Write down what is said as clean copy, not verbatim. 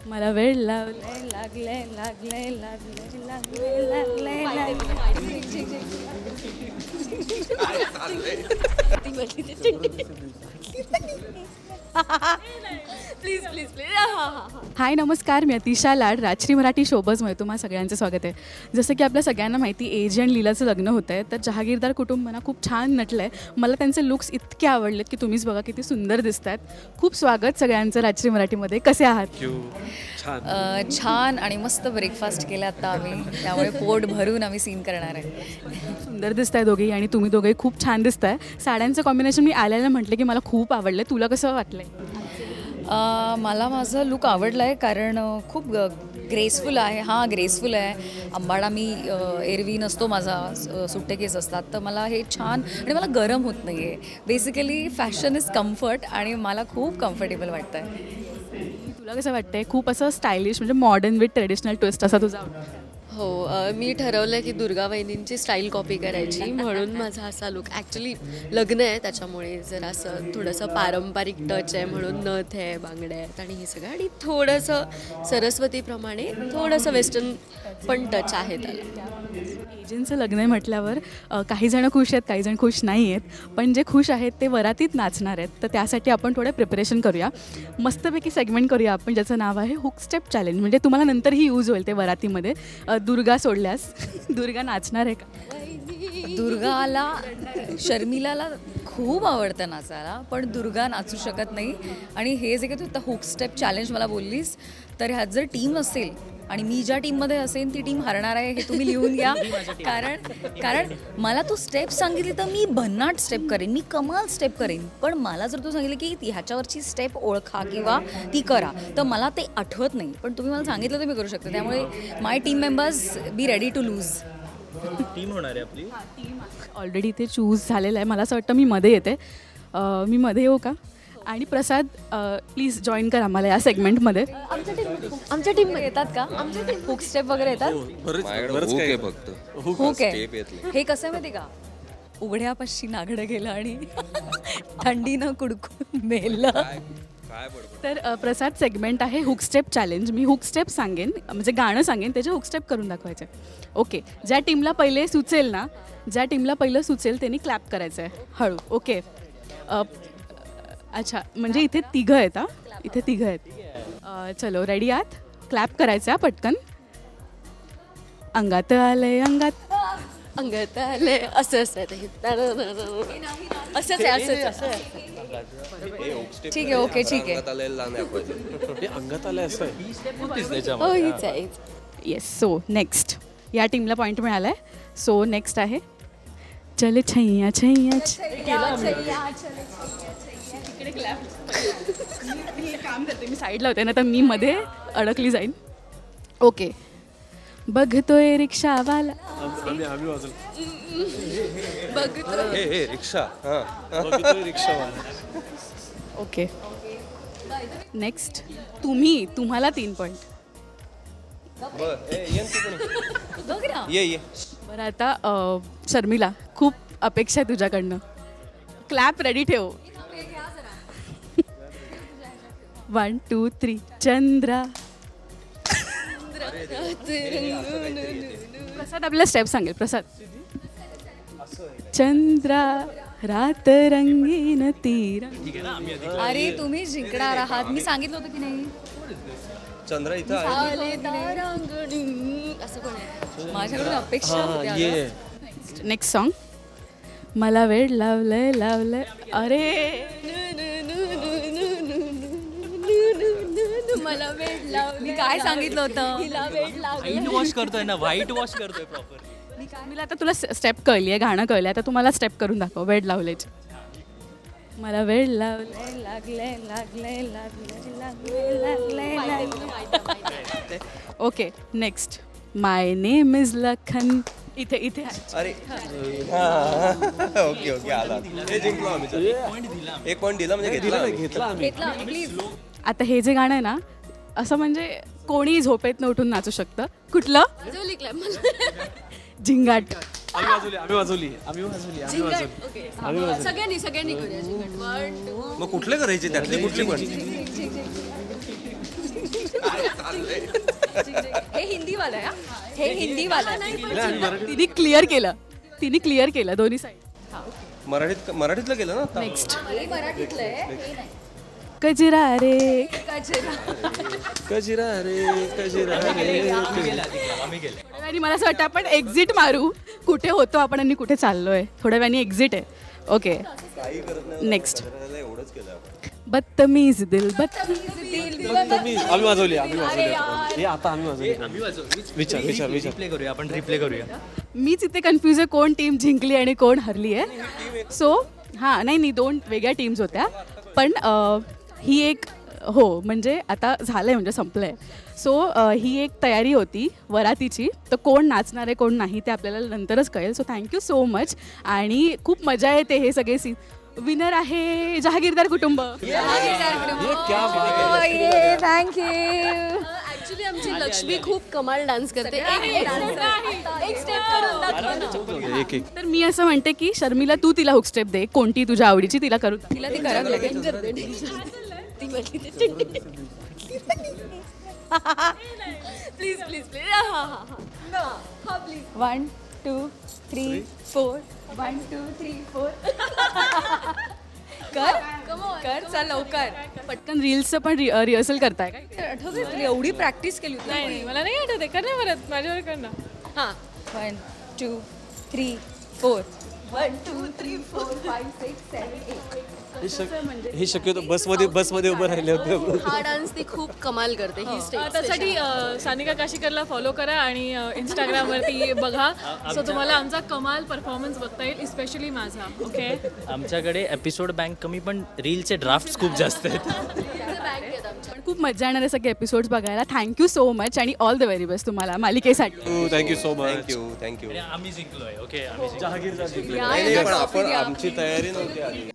मला वेळ लागले लागले लागले लागले लागले लागले प्लीज प्लीज प्लीज. हाय नमस्कार, मी अतिशा लाड. राजश्री मराठी शोबजमध्ये तुम्हाला सगळ्यांचं स्वागत आहे. जसं की आपल्या सगळ्यांना माहिती, एजे आणि लीलाचं लग्न होतं आहे, तर जहागीरदार कुटुंबांना खूप छान नटलं आहे. मला त्यांचे लुक्स इतके आवडलेत की तुम्हीच बघा किती सुंदर दिसत आहेत. खूप स्वागत सगळ्यांचं राजश्री मराठीमध्ये. कसे आहात? छान आणि मस्त ब्रेकफास्ट केला आता आम्ही, त्यामुळे पोट भरून आम्ही सीन करणार आहे. सुंदर दिसत आहे दोघेही आणि तुम्ही दोघेही खूप छान दिसत आहे. साड्यांचं कॉम्बिनेशन मी आल्याला म्हटलं की मला खूप आवडलं. तुला कसं वाटलं आहे? मला माझं लुक आवडलं आहे कारण खूप ग्रेसफुल आहे. हां, ग्रेसफुल आहे. अंबाडा मी एरवी नसतो, माझा सुट्टे केस असतात, तर मला हे छान आणि मला गरम होत नाही आहे. बेसिकली फॅशन इज कम्फर्ट आणि मला खूप कम्फर्टेबल वाटतं आहे. तुला कसं वाटतंय? खूप असं स्टायलिश, म्हणजे मॉडर्न विथ ट्रेडिशनल ट्विस्ट असा तुझा आवडतो? हो, मी ठरवलं की दुर्गा वहिनींची स्टाईल कॉपी करायची, म्हणून माझा असा लुक. ॲक्च्युली लग्न आहे त्याच्यामुळे जरा असं थोडंसं पारंपरिक टच आहे, म्हणून नथ आहे, बांगड्या आहेत आणि हे सगळं, आणि थोडंसं सरस्वतीप्रमाणे थोडंसं वेस्टर्न पण टच आहे त्याला. एजंटचं लग्न आहे म्हटल्यावर काही जण खुश आहेत, काही जण खुश नाही आहेत, पण जे खुश आहेत ते वरातीत नाचणार आहेत. तर त्यासाठी आपण थोडं प्रिपरेशन करूया, मस्तपैकी सेगमेंट करूया आपण, ज्याचं नाव आहे हुक स्टेप चॅलेंज. म्हणजे तुम्हाला नंतरही यूज होईल ते वरातीमध्ये. दुर्गा सोडल्यास दुर्गा नाचणार आहे का? दुर्गाला, शर्मिलाला खूप आवडतं नाचायला, पण दुर्गा नाचू शकत नाही. आणि हे जे काही तू आता हुक स्टेप चॅलेंज मला बोललीस, तर ह्यात जर टीम असेल आणि मी ज्या टीममध्ये असेल ती टीम हरणार आहे, हे तुम्ही लिहून घ्या. कारण मला तू स्टेप सांगितली तर मी भन्नाट स्टेप करेन, मी कमाल स्टेप करेन. पण मला जर तू सांगितलं की ह्याच्यावरची स्टेप ओळखा किंवा ती करा, तर मला ते आठवत नाही. पण तुम्ही मला सांगितलं तर मी करू शकते. त्यामुळे my team members be ready to lose. Team होणार आहे आपली. ऑलरेडी ते चूज झालेलं आहे. मला असं वाटतं मी मध्ये येते. मी मध्ये येऊ का? आणि प्रसाद, प्लीज जॉईन कर आम्हाला या सेगमेंटमध्ये. आमच्या टीम येतात का? आमच्या टीम हुक स्टेप वगैरे येतात? बरंच काय फक्त हुक आहे. हे कसं आहे माहिती का? उघड्यापाशी नागडं गेलं आणि थंडीनं कुडकुड मेलं. तर प्रसाद, सेगमेंट आहे हुक स्टेप चॅलेंज. मी हुक स्टेप सांगेन, म्हणजे गाणं सांगेन, त्याचे हुक स्टेप करून दाखवायचे. ओके, ज्या टीमला पहिले सुचेल ना, ज्या टीमला पहिलं सुचेल त्यांनी क्लॅप करायचं आहे हळू. ओके, अच्छा, म्हणजे इथे तिघं आहेत. इथे तिघं आहेत. चलो, रेडी आहात? क्लॅप करायचं आहे पटकन. अंगात आलंय, अंगात अंगात आले असं असं असंच आहे, असं. ठीक आहे, ओके, ठीक आहे. अंगात आलंय असं हो, हीच आहे. येस. सो नेक्स्ट, या टीमला पॉईंट मिळाला आहे. सो नेक्स्ट आहे चल छैया छैया. काम करते मी, साईडला होते ना, तर मी मध्ये अडकली जाईन. ओके, बघतोय रिक्षावाला. ओके, नेक्स्ट तुम्हाला 3 पॉईंट. बरं, आता शर्मिला, खूप अपेक्षा आहे तुझ्याकडनं. क्लॅप रेडी ठेव. 1 2 3. चंद्रा. प्रसाद आपल्याला स्टेप सांगेल. प्रसाद. चंद्रा रात रंगीन तीर. अरे तुम्ही जिंकणार आहात, मी सांगितलं होतं की नाही? चंद्रा इथं असं कोण आहे? माझ्याकडून अपेक्षा होत्या. Next song. मला वेळ लावलंय लावलंय. अरे मला वेळ लावली. मी काय सांगितलं होतं? हिला वेळ लावली. व्हाईट वॉश करतोय ना, व्हाईट वॉश करतोय प्रॉपर. मी आता तुला स्टेप कळली आहे, गाणं कळलं आहे, आता तुम्हाला स्टेप करून दाखव. वेळ लावल्याची. मला वेळ लावलंय लागले लागले लागले लागले लागले. Okay, next. My name is Lakhan. इथे इथे अरे ओके ओके, आला. हे जिंकलो आम्ही. एक पॉईंट दिला म्हणजे घेतला. प्लीज. आता हे जे गाणं आहे ना, असं म्हणजे कोणी झोपेतनं उठून नाचू शकतं. कुठलं? झिंगाट. सगळ्यांनी करूया. मग कुठले करायचे, त्यातले कुठले पण? हे हिंदीवालं आहे हा? हे हिंदीवालं आहे. तिने क्लिअर केलं दोन्ही साईड. मराठीतलं केलं ना आता? नेक्स्ट हे मराठीतलं आहे हे नाही. कजरा रे. कजिरा रे कजिरा रे. थोड्या वेळाने मला असं वाटतं आपण एक्झिट मारू. कुठे होतो आपण आणि कुठे चाललोय. थोड्या वेळाने एक्झिट आहे. ओके काही करत नाही. नेक्स्ट. कजिराला एवढंच केलं आपण. बदतमीज दिल आम्ही वाजवली हे आता आम्ही वाजवली विचार रिप्ले करूया आपण रिप्ले करूया. मीच इथे कन्फ्यूज आहे कोण टीम जिंकली आणि कोण हरली आहे. सो हां नाही 2 वेगळ्या टीम्स होत्या पण ही एक हो म्हणजे आता झालं आहे म्हणजे संपलं आहे. सो ही एक तयारी होती वरातीची. तर कोण नाचणार आहे कोण नाही ते आपल्याला नंतरच कळेल. सो थँक्यू सो मच आणि खूप मजा येते हे सगळे सीन. विनर आहे जहागीरदार कुटुंब. थँक्यू. ऍक्च्युली आमची लक्ष्मी खूप कमाल डान्स करते. एक स्टेप करून दाखव ना. एक तर मी असं म्हणते की शर्मिला तू तिला हुक स्टेप दे कोणती तुझ्या आवडीची तिला करू. तिला ती करावं लागेल. Please please please. 1 2 3 4 1 2 3 4. कर चल लवकर. पटकन रील्सचं पण रिहर्सल करताय काय. आठवते तुला एवढी प्रॅक्टिस केली होती. नाही मला नाही आठवते कर ना परत माझ्यावर कर ना. हां 1 2 3 4 1 2 3 4 5 6 7 8. हे शक्यतो बसमध्ये उभं राहिले होते. हा डान्स ती खूप कमाल करते ही स्टेप. त्यासाठी सानिका काशीकरला फॉलो करा आणि इंस्टाग्रामवरती बघा. सो तुम्हाला आमचा कमाल परफॉर्मन्स बघता येईल स्पेशली माझा. ओके आमच्याकडे एपिसोड बँक कमी पण रीलचे ड्राफ्ट खूप जास्त आहेत. पण खूप मजा येणार आहे सगळे एपिसोड्स बघायला. थँक्यू सो मच आणि ऑल द व्हेरी बेस्ट तुम्हाला मालिकेसाठी. Thank you so much. थँक्यू आम्ही जिंकलोय. ओके आम्ही नाही पण आपण आमची तयारी नव्हती आली.